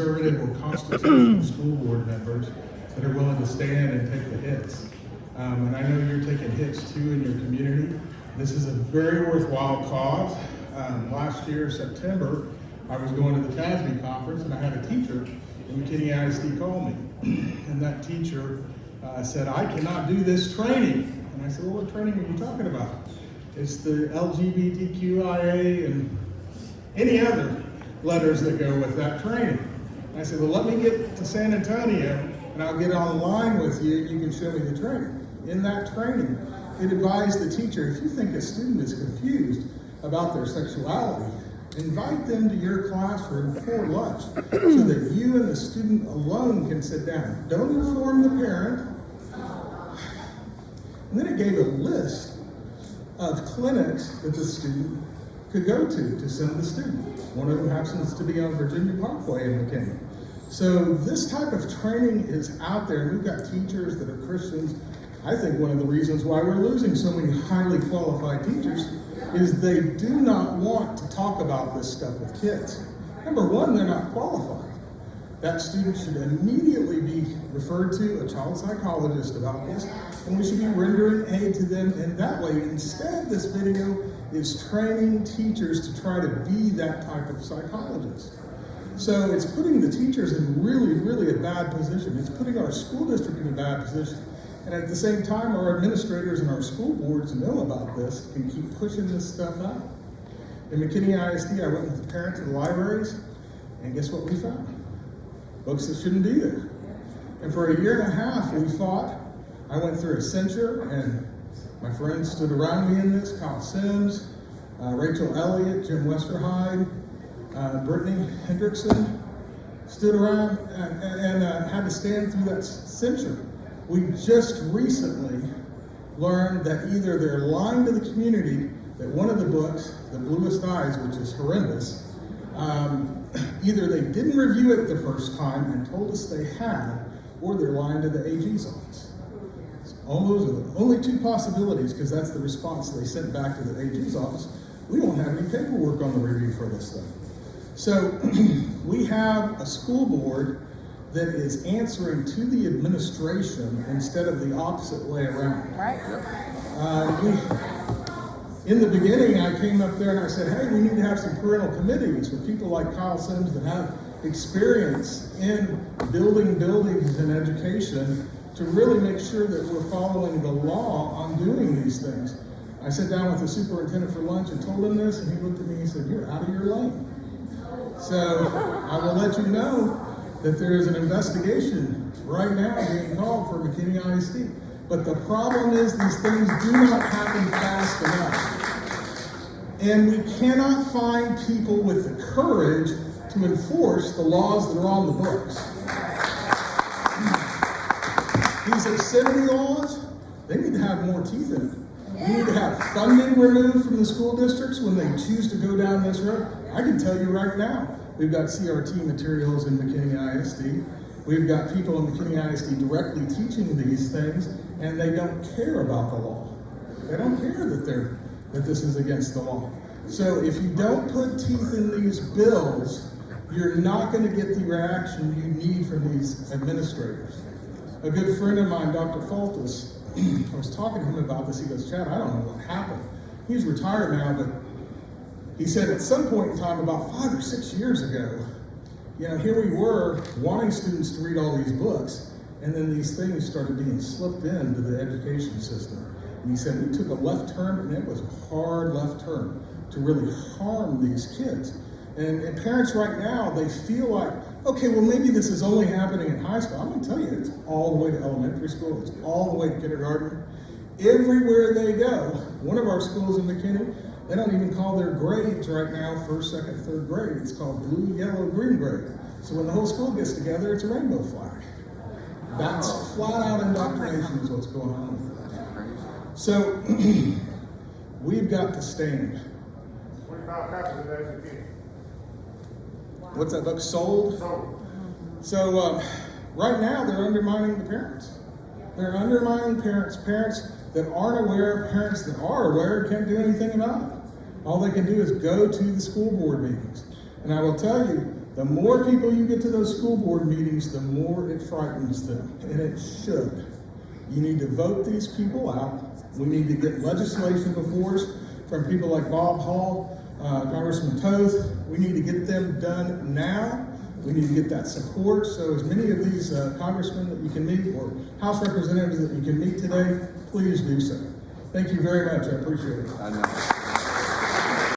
conservative or constitutional school board members that are willing to stand and take the hits. And I know you're taking hits too in your community. This is a very worthwhile cause. Last year, September, I was going to the TASB conference and I had a teacher in McKinney ISD call me. And that teacher said, I cannot do this training. And I said, well, what training are you talking about? It's the LGBTQIA and any other letters that go with that training. And I said, well, let me get to San Antonio and I'll get online with you and you can show me the training. In that training, it advised the teacher, if you think a student is confused about their sexuality, invite them to your classroom before lunch so that you and the student alone can sit down. Don't inform the parent. And then it gave a list of clinics that the student could go to send the student. One of them happens to be on Virginia Parkway in McKinney. So this type of training is out there, and we've got teachers that are Christians. I think one of the reasons why we're losing so many highly qualified teachers is they do not want to talk about this stuff with kids. Number one, they're not qualified. That student should immediately be referred to a child psychologist about this, and we should be rendering aid to them in that way. Instead, this video is training teachers to try to be that type of psychologist. So it's putting the teachers in really a bad position. It's putting our school district in a bad position. And at the same time, our administrators and our school boards know about this and keep pushing this stuff out. In McKinney ISD, I went with the parents to the libraries, and guess what we found? Books that shouldn't be there. And for a year and a half, we fought. I went through a censure, and my friends stood around me in this. Kyle Sims, Rachel Elliott, Jim Westerheide, Brittany Hendrickson stood around and had to stand through that censure. We just recently learned that either they're lying to the community that one of the books, The Bluest Eyes, which is horrendous, either they didn't review it the first time and told us they had, or they're lying to the AG's office. Those are the only two possibilities, because that's the response they sent back to the AG's office. We won't have any paperwork on the review for this thing. So we have a school board that is answering to the administration instead of the opposite way around. Right. In the beginning, I came up there and I said, hey, we need to have some parental committees with people like Kyle Sims that have experience in building buildings and education to really make sure that we're following the law on doing these things. I sat down with the superintendent for lunch and told him this, and he looked at me and said, you're out of your lane. So I will let you know that there is an investigation right now being called for McKinney ISD. But the problem is these things do not happen fast enough. And we cannot find people with the courage to enforce the laws that are on the books. These obscenity laws, they need to have more teeth in them. We need to have funding removed from the school districts when they choose to go down this road. I can tell you right now, we've got CRT materials in McKinney ISD. We've got people in McKinney ISD directly teaching these things, and they don't care about the law. They don't care that this is against the law. So if you don't put teeth in these bills, you're not going to get the reaction you need from these administrators. A good friend of mine, Dr. Fultus, I was talking to him about this. He goes, Chad, I don't know what happened. He's retired now, but he said at some point in time, about 5 or 6 years ago, here we were wanting students to read all these books, and then these things started being slipped into the education system. And he said, we took a left turn, and it was a hard left turn to really harm these kids. And parents right now, they feel like, okay, well, maybe this is only happening in high school. I'm going to tell you, it's all the way to elementary school. It's all the way to kindergarten. Everywhere they go, one of our schools in McKinney, they don't even call their grades right now first, second, third grade. It's called blue, yellow, green grade. So when the whole school gets together, it's a rainbow flag. That's flat out indoctrination is what's going on with that. So we've got to stand. 25 copies of that. What's that book, Sold? So right now they're undermining the parents. They're undermining parents that aren't aware, parents that are aware can't do anything about it. All they can do is go to the school board meetings. And I will tell you, The more people you get to those school board meetings, the more it frightens them, and it should. You need to vote these people out. We need to get legislation before us from people like Bob Hall, Congressman Toth. We need to get them done now. We need to get that support. So as many of these congressmen that you can meet or House representatives that you can meet today, please do so. Thank you very much. I appreciate it. I know.